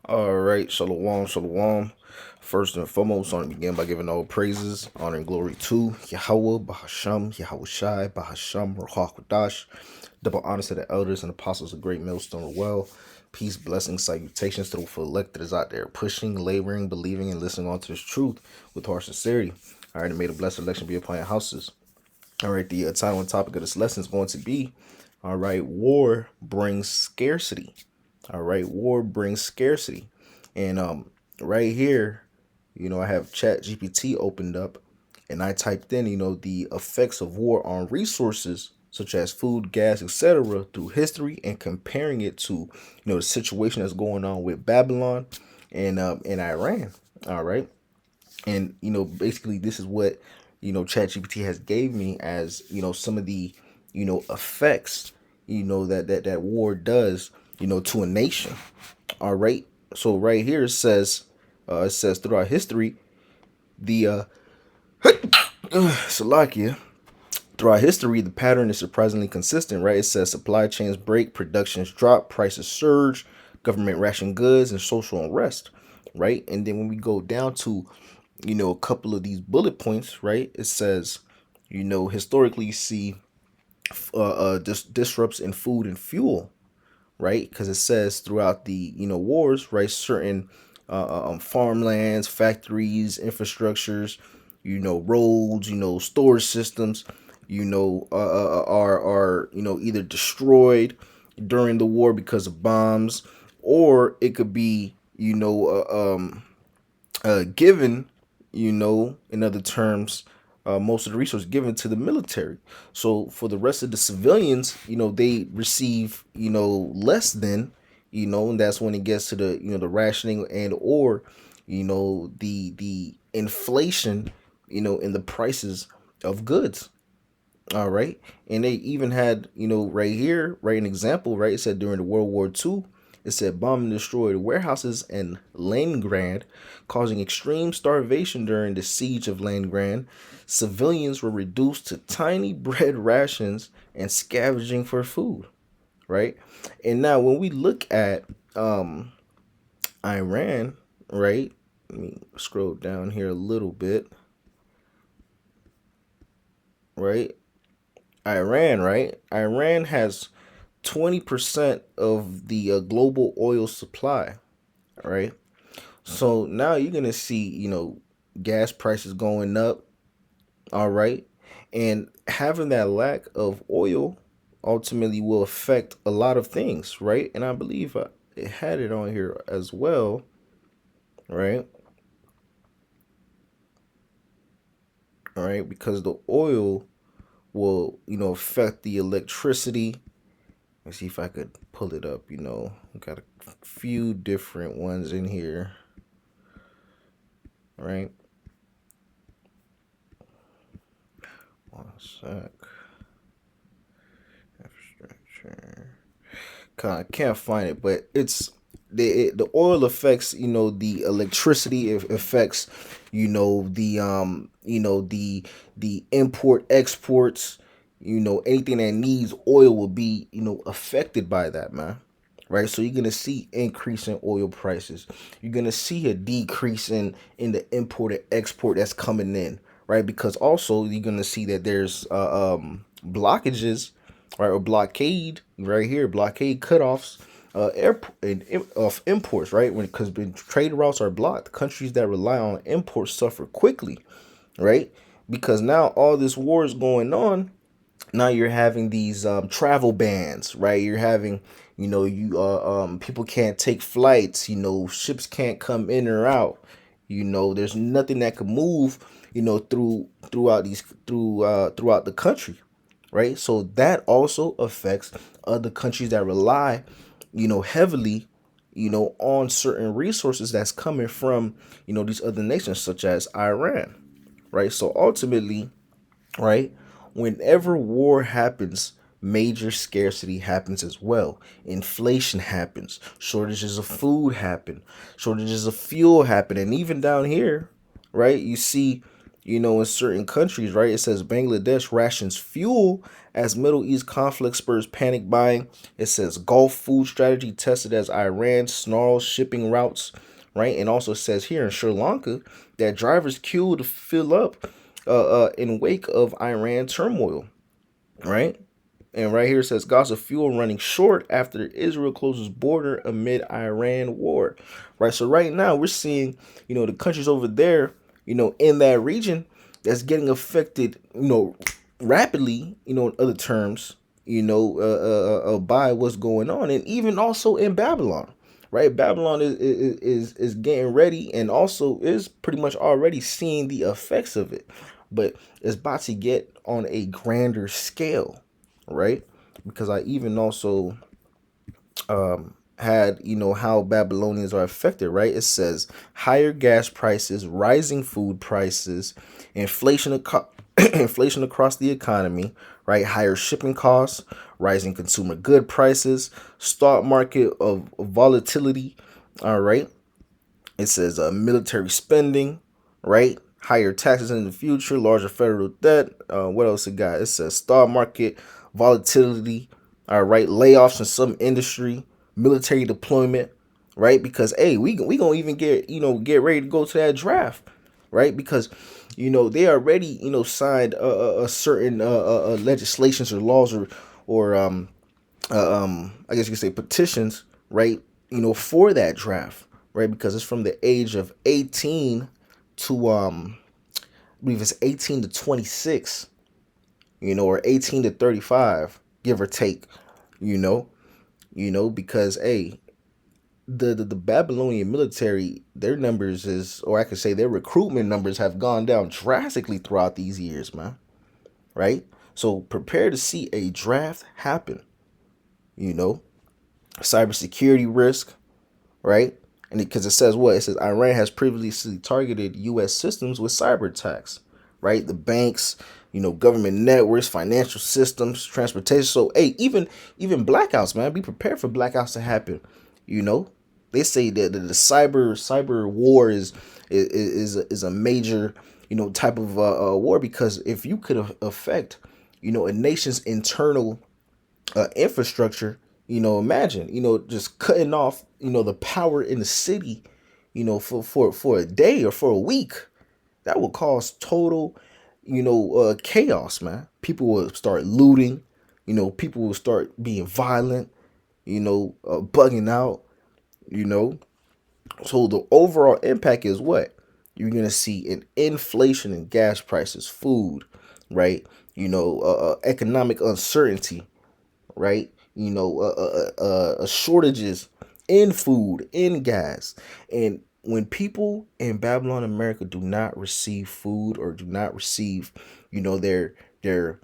All right, shalom, shalom. First and foremost, I want to begin by giving all praises, honor, and glory to Yahweh, Bahasham, Yahweh Shai, Bahasham, Ruach Kodash. Double honors to the elders and apostles of Great Millstone Well. Peace, blessings, salutations to the full elect that is out there pushing, laboring, believing, and listening on to this truth with heart sincerity. All right, and may the blessed election be upon your houses. All right, the title and topic of this lesson is going to be, all right, war brings scarcity. All right, war brings scarcity. And right here, I have Chat GPT opened up and I typed in, the effects of war on resources such as food, gas, etc. through history and comparing it to, the situation that's going on with Babylon and Iran. All right. And basically this is what ChatGPT has gave me as some of the effects that war does to a nation. All right, so right here it says throughout history the Salakia. Throughout history, the pattern is surprisingly consistent, right? It says supply chains break, productions drop, prices surge, government ration goods, and social unrest, right? And then when we go down to a couple of these bullet points, right? It says, historically you see disrupts in food and fuel, right? Because it says throughout the wars, right? Certain farmlands, factories, infrastructures, roads, storage systems, are either destroyed during the war because of bombs, or it could be given, in other terms, most of the resources given to the military. So for the rest of the civilians, they receive, less than, and that's when it gets to the, the rationing and or, the inflation, in the prices of goods. All right. And they even had, right here, right, an example, right? It said during the World War II, it said bombing destroyed warehouses in Leningrad, causing extreme starvation during the siege of Leningrad. Civilians were reduced to tiny bread rations and scavenging for food, right? And now when we look at Iran, right? Let me scroll down here a little bit, right? Iran, right? Iran has 20% of the global oil supply, right? So now you're going to see, gas prices going up, all right? And having that lack of oil ultimately will affect a lot of things, right? And I believe it had it on here as well, right? All right, because the oil will, affect the electricity. Let's see if I could pull it up. We got a few different ones in here, right? One sec. Infrastructure. I can't find it, but it's the oil affects the electricity. It affects the import exports. Anything that needs oil will be affected by that, man. Right, so you're gonna see increase in oil prices. You're gonna see a decrease in the import and export that's coming in, right? Because also you're gonna see that there's blockages, right, or blockade right here, blockade cutoffs, of imports, right? Because when trade routes are blocked, countries that rely on imports suffer quickly, right? Because now all this war is going on. Now you're having these travel bans, right? You're having, you people can't take flights. Ships can't come in or out. There's nothing that can move. Throughout the country, right? So that also affects other countries that rely, heavily, on certain resources that's coming from, these other nations such as Iran, right? So ultimately, right, whenever war happens, major scarcity happens as well. Inflation happens, shortages of food happen, shortages of fuel happen, and even down here, right, you see in certain countries, right? It says Bangladesh rations fuel as Middle East conflict spurs panic buying. It says Gulf food strategy tested as Iran snarls shipping routes, right? And also says here in Sri Lanka that drivers queue to fill up in wake of Iran turmoil, right? And right here it says Gaza fuel running short after Israel closes border amid Iran war. Right. So right now we're seeing, the countries over there, in that region that's getting affected, rapidly, in other terms, by what's going on. And even also in Babylon. Right. Babylon is getting ready and also is pretty much already seeing the effects of it. But it's about to get on a grander scale, right? Because I even also had, how Babylonians are affected, right? It says higher gas prices, rising food prices, inflation inflation across the economy, right? Higher shipping costs, rising consumer good prices, stock market of volatility, all right? It says military spending, right? Higher taxes in the future, larger federal debt. What else it got? It says stock market volatility. All right, layoffs in some industry, military deployment, right? Because hey, we gonna even get ready to go to that draft, right? Because they already signed a certain legislations or laws or I guess you could say petitions, right? For that draft, right? Because it's from the age of 18 to I believe it's 18 to 26, or 18 to 35, give or take, you know, because hey, the Babylonian military, their numbers is, or I could say their recruitment numbers have gone down drastically throughout these years, man. Right? So prepare to see a draft happen, you know, cybersecurity risk, right? And because it says what? It says Iran has previously targeted U.S. systems with cyber attacks, right? The banks, government networks, financial systems, transportation. So, hey, even blackouts, man, be prepared for blackouts to happen. You know, they say that the cyber war is a major type of war, because if you could affect a nation's internal infrastructure, imagine, just cutting off, the power in the city, for a day or for a week. That would cause total, chaos, man. People will start looting, people will start being violent, bugging out, you know. So the overall impact is what? You're going to see an inflation in gas prices, food, right? Economic uncertainty, right? Shortages in food, in gas. And when people in Babylon, America do not receive food or do not receive, their their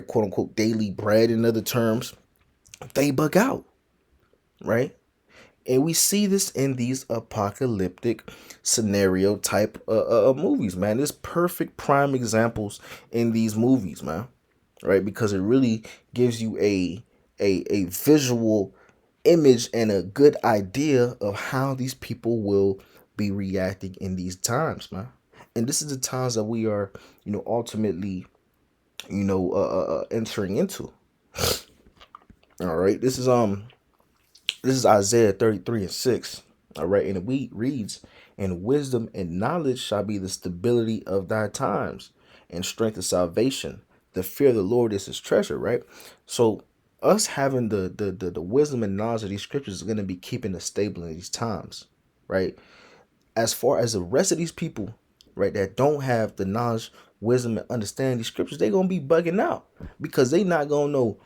quote unquote daily bread, in other terms, they bug out, right? And we see this in these apocalyptic scenario type movies, man. There's perfect prime examples in these movies, man, right? Because it really gives you a visual image and a good idea of how these people will be reacting in these times, man. And this is the times that we are, ultimately, entering into. All right, this is Isaiah 33:6. All right, and it reads, "And wisdom and knowledge shall be the stability of thy times, and strength of salvation. The fear of the Lord is his treasure," right? So us having the wisdom and knowledge of these scriptures is going to be keeping us stable in these times, right? As far as the rest of these people, right, that don't have the knowledge, wisdom, and understanding these scriptures, they're gonna be bugging out because they not gonna know,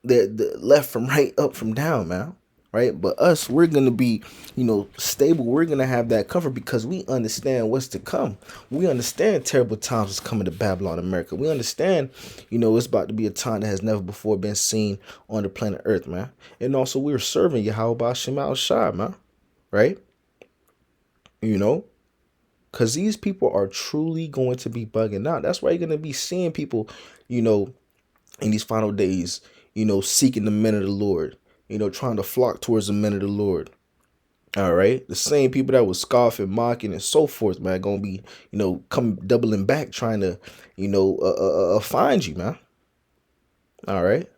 the left from right, up from down, man. Right? But us, we're gonna be, stable. We're gonna have that comfort because we understand what's to come. We understand terrible times is coming to Babylon, America. We understand, it's about to be a time that has never before been seen on the planet Earth, man. And also, we're serving Yahweh Shema Shai, man. Right? You know, because these people are truly going to be bugging out. That's why you're going to be seeing people, in these final days, seeking the men of the Lord, trying to flock towards the men of the Lord. All right, the same people that was scoffing, mocking, and so forth, man, gonna be, come doubling back, trying to, find you, man. All right,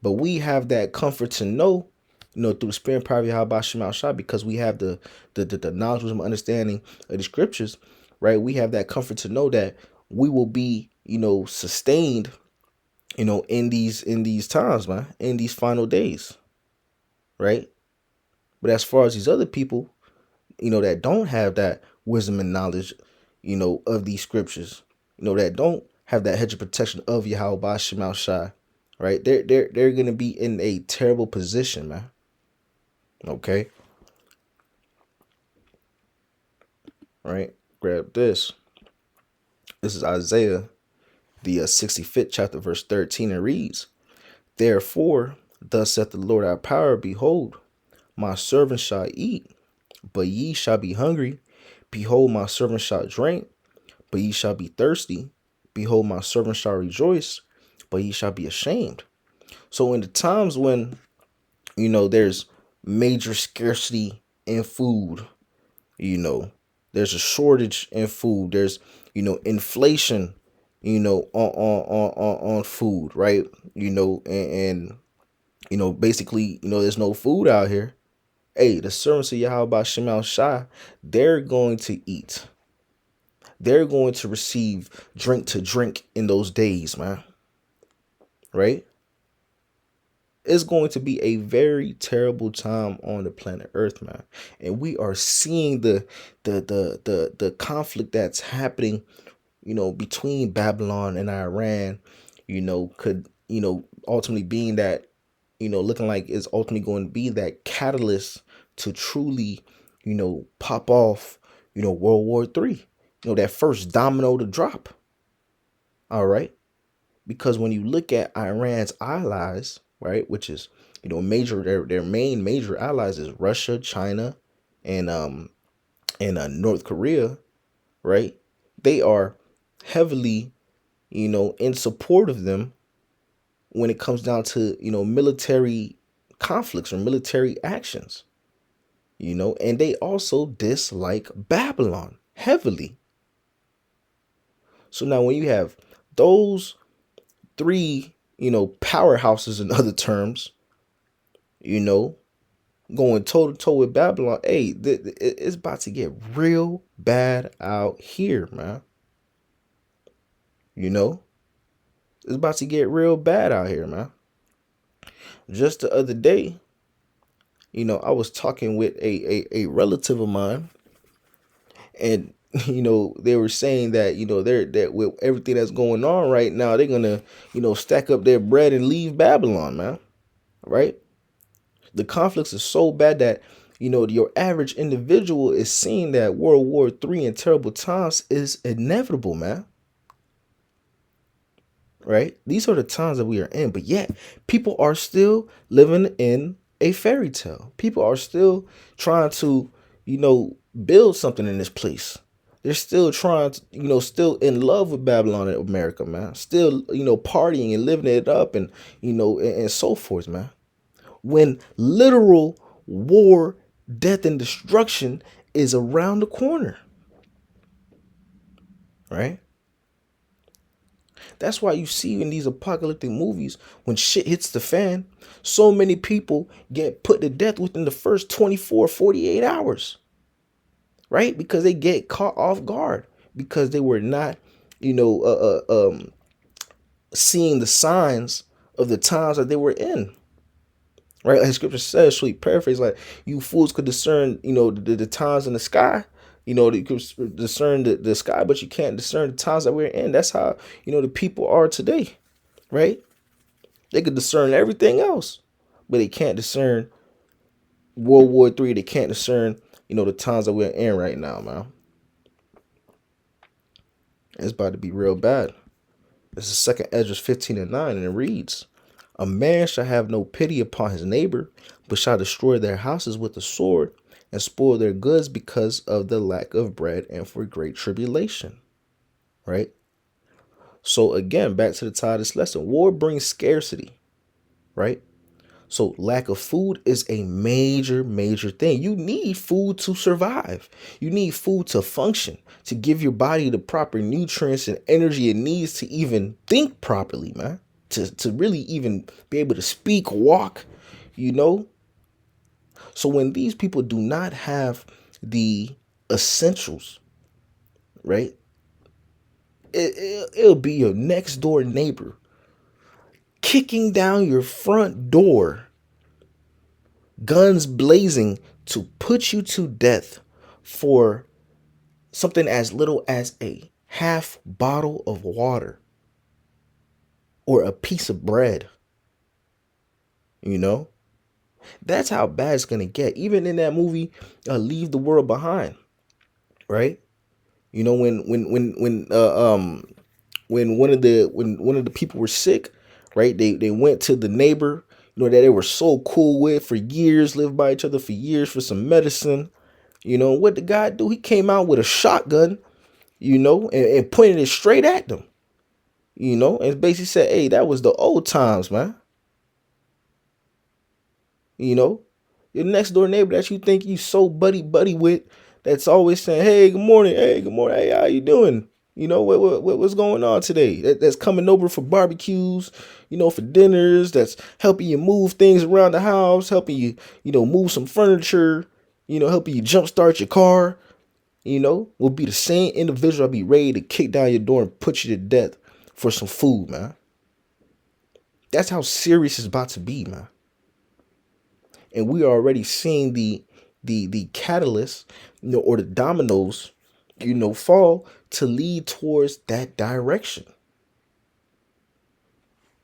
but we have that comfort to know, through the spirit and power of Yahweh Shema Shah, because we have the knowledge, wisdom, understanding of the scriptures, right? We have that comfort to know that we will be, sustained, in these times, man, in these final days, right? But as far as these other people, that don't have that wisdom and knowledge, of these scriptures, that don't have that hedge of protection of Yahweh Shema Shai, right? They're gonna be in a terrible position, man. Okay, right? Grab this. This is Isaiah, the 65th chapter, verse 13, and reads, "Therefore, thus saith the Lord our power, behold, my servant shall eat, but ye shall be hungry. Behold, my servant shall drink, but ye shall be thirsty. Behold, my servant shall rejoice, but ye shall be ashamed." So in the times when, there's major scarcity in food, you know, there's a shortage in food, there's, inflation, on food, right? And basically, there's no food out here. Hey, the servants of Yahweh Shemal Shai, they're going to eat. They're going to receive drink to drink in those days, man. Right? It's going to be a very terrible time on the planet Earth, man. And we are seeing the conflict that's happening, between Babylon and Iran, could, ultimately being that, looking like it's ultimately going to be that catalyst to truly, pop off, World War III. That first domino to drop. All right. Because when you look at Iran's allies, right, which is, major, their main major allies is Russia, China, and North Korea, right? They are heavily, in support of them when it comes down to, military conflicts or military actions, and they also dislike Babylon heavily. So now when you have those three, powerhouses in other terms, you know, going toe to toe with Babylon, hey, it's about to get real bad out here, man. You know, it's about to get real bad out here, man. Just the other day, I was talking with a relative of mine, and they were saying that they're that with everything that's going on right now, they're gonna stack up their bread and leave Babylon, man. Right? The conflicts are so bad that your average individual is seeing that World War III in terrible times is inevitable, man. Right? These are the times that we are in, but yet people are still living in a fairy tale. People are still trying to, build something in this place. They're still trying to, still in love with Babylon and America, man. Still, partying and living it up, and and so forth, man. When literal war, death, and destruction is around the corner, right? That's why you see in these apocalyptic movies, when shit hits the fan, so many people get put to death within the first 24, 48 hours, right? Because they get caught off guard, because they were not, seeing the signs of the times that they were in. Right, like scripture says, sweet paraphrase, like, you fools could discern, the times in the sky. You could discern the sky, but you can't discern the times that we're in. That's how, the people are today, right? They could discern everything else, but they can't discern World War III. They can't discern, the times that we're in right now, man. It's about to be real bad. This is second Ezra 15:9, and it reads, "A man shall have no pity upon his neighbor, but shall destroy their houses with the sword, and spoil their goods because of the lack of bread and for great tribulation." Right? So again, back to the title of this lesson. War brings scarcity, right? So lack of food is a major, major thing. You need food to survive. You need food to function, to give your body the proper nutrients and energy it needs to even think properly, man. To really even be able to speak, walk, you know. So when these people do not have the essentials, right? It'll be your next door neighbor kicking down your front door, guns blazing, to put you to death for something as little as a half bottle of water or a piece of bread. You know, that's how bad it's gonna get. Even in that movie, Leave the World Behind, right? You know, when one of the people were sick, right? They went to the neighbor, you know, that they were so cool with for years, lived by each other for years, for some medicine. You know what the guy do? He came out with a shotgun, you know, and pointed it straight at them, you know, and basically said, "Hey, that was the old times, man." You know, your next door neighbor that you think you so buddy with, that's always saying, "Hey, good morning. Hey, good morning. Hey, how you doing? You know what's going on today?" That's coming over for barbecues, you know, for dinners. That's helping you move things around the house, helping you, you know, move some furniture, you know, helping you jumpstart your car. You know, will be the same individual I'll be ready to kick down your door and put you to death for some food, man. That's how serious it's about to be, man. And we are already seeing the catalyst, you know, or the dominoes, you know, fall to lead towards that direction,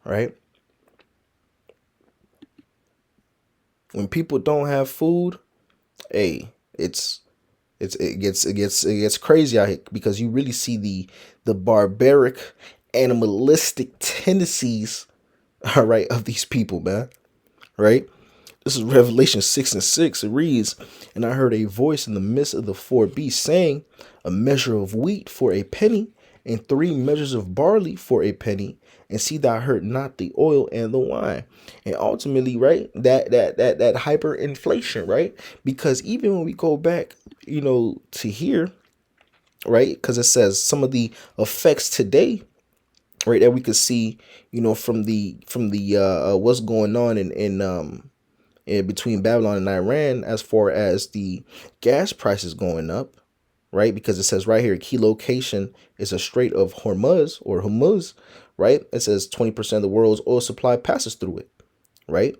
right? When people don't have food, hey, it gets crazy out here, because you really see the barbaric, animalistic tendencies, all right, of these people, man, right? This is Revelation 6 and 6. It reads, "And I heard a voice in the midst of the four beasts saying, a measure of wheat for a penny, and 3 measures of barley for a penny, and see thou hurt not the oil and the wine." And ultimately, right, that hyperinflation, right? Because even when we go back, you know, to here, right, because it says some of the effects today, right, that we could see, you know, from the what's going on in between Babylon and Iran, as far as the gas prices going up, right? Because it says right here, key location is a Strait of Hormuz, right? It says 20% of the world's oil supply passes through it, right?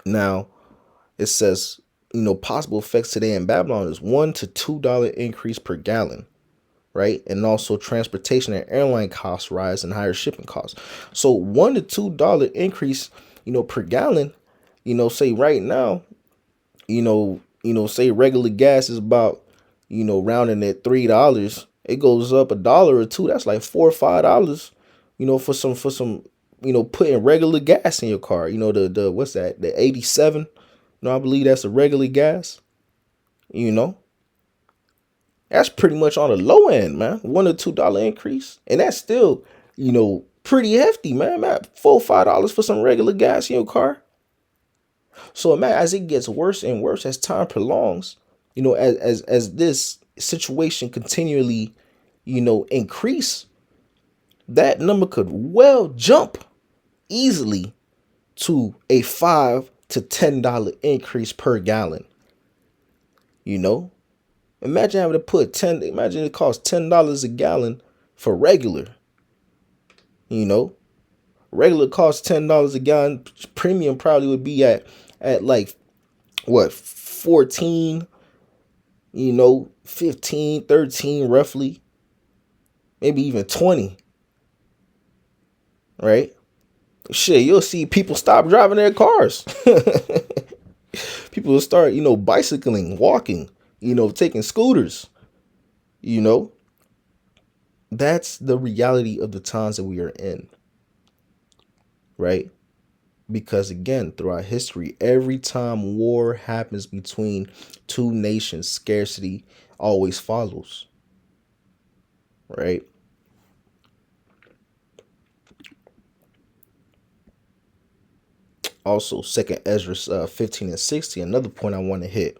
Now, it says, you know, possible effects today in Babylon is $1 to $2 increase per gallon, right? And also transportation and airline costs rise and higher shipping costs. So $1 to $2 increase, you know, per gallon, you know, say right now, say regular gas is about, you know, rounding at $3. It goes up $1 or $2. That's like $4 or $5, you know, for some, you know, putting regular gas in your car. You know, the what's that? The 87. I believe that's a regular gas. You know, that's pretty much on the low end, man. $1 or $2 increase, and that's still, you know, pretty hefty, man. $4 or $5 for some regular gas in your car. So imagine, as it gets worse and worse as time prolongs, you know, as this situation continually, you know, increase, that number could well jump easily to a $5 to $10 increase per gallon. You know, imagine having to put 10. Imagine it costs $10 a gallon for regular. You know, regular costs $10 a gallon. Premium probably would be at like what, 14, you know, 15, 13 roughly, maybe even 20, right? Shit, you'll see people stop driving their cars. People will start, you know, bicycling, walking, you know, taking scooters, you know. That's the reality of the times that we are in, right? Because again, throughout history, every time war happens between two nations, scarcity always follows, right? Also, Second Ezra 15 and 60, another point I want to hit.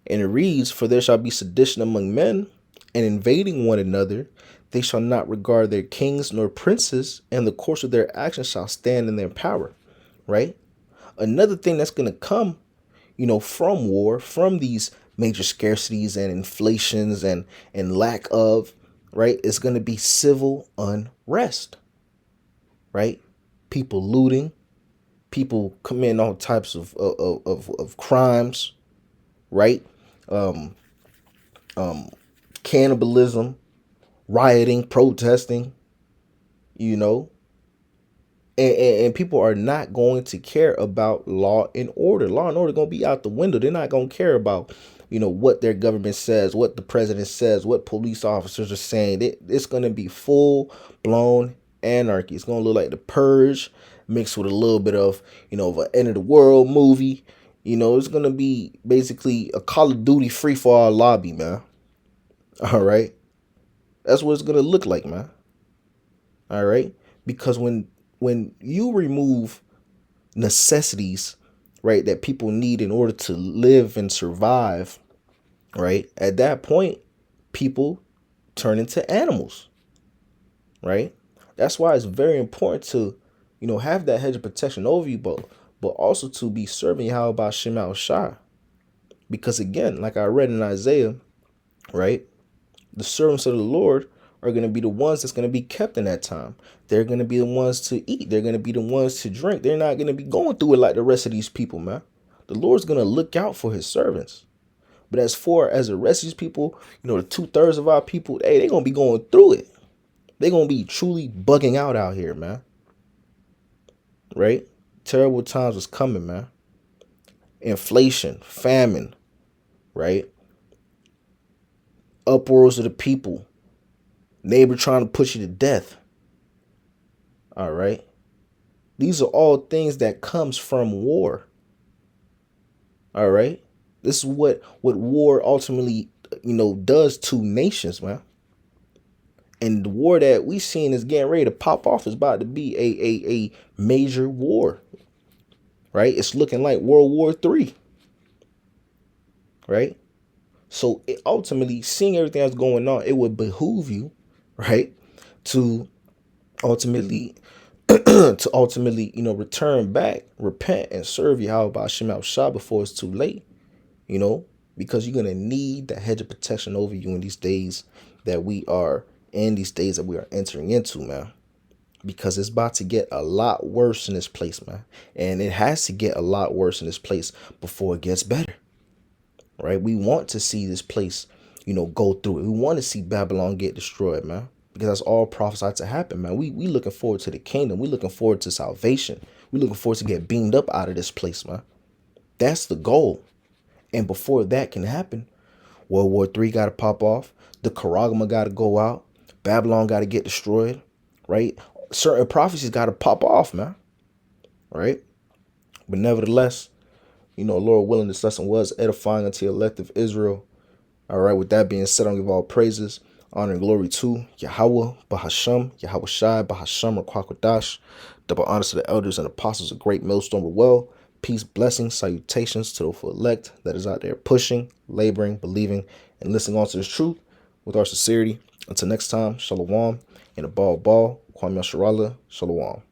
And it reads, "For there shall be sedition among men, and invading one another. They shall not regard their kings nor princes, and the course of their actions shall stand in their power." Right? Another thing that's going to come, from war, from these major scarcities and inflations and lack of, right, is going to be civil unrest, right? People looting, people committing all types of crimes, right? Um, Cannibalism, rioting, protesting, you know, and people are not going to care about law and order. Law and order going to be out the window. They're not going to care about, what their government says, what the president says, what police officers are saying. It's going to be full blown anarchy. It's going to look like the Purge mixed with a little bit of, of an end of the world movie. It's going to be basically a Call of Duty free for all lobby, man. All right. That's what it's going to look like, man. All right. Because when you remove necessities, right, that people need in order to live and survive, right, at that point, people turn into animals, right? That's why it's very important to, have that hedge of protection over you, but also to be serving Yahweh Shema Shai. Because again, like I read in Isaiah, right, the servants of the Lord are going to be the ones that's going to be kept in that time. They're going to be the ones to eat. They're going to be the ones to drink. They're not going to be going through it like the rest of these people, man. The Lord's going to look out for his servants. But as far as the rest of these people, the 2/3 of our people, hey, they're going to be going through it. They're going to be truly bugging out here, man. Right? Terrible times is coming, man. Inflation, famine, right? Uproars of the people. Neighbor trying to push you to death. All right. These are all things that comes from war. All right. This is what war ultimately, does to nations, man. And the war that we seen is getting ready to pop off is about to be a major war. Right. It's looking like World War III. Right. So it ultimately, seeing everything that's going on, it would behoove you, right, to ultimately return back, repent, and serve Yahweh by Shema Shah before it's too late, because you're going to need that hedge of protection over you in these days that we are entering into, man, because it's about to get a lot worse in this place, man. And it has to get a lot worse in this place before it gets better, right? We want to see this place, go through it. We want to see Babylon get destroyed, man, because that's all prophesied to happen, man. We looking forward to the kingdom. We looking forward to salvation. We looking forward to get beamed up out of this place, man. That's the goal. And before that can happen, World War III got to pop off. The Karagma got to go out. Babylon got to get destroyed, right? Certain prophecies got to pop off, man, right? But nevertheless, Lord willing, this lesson was edifying unto the elect of Israel. All right, with that being said, I give all praises, honor, and glory to Yahweh, Bahasham, Yahweh Shai, Bahasham, Rakwakadash. Double honors to the elders and apostles of Great Millstone of Well. Peace, blessings, salutations to the full elect that is out there pushing, laboring, believing, and listening on to this truth with our sincerity. Until next time, Shalom, and a ball, Kwame Sharala, Shalom.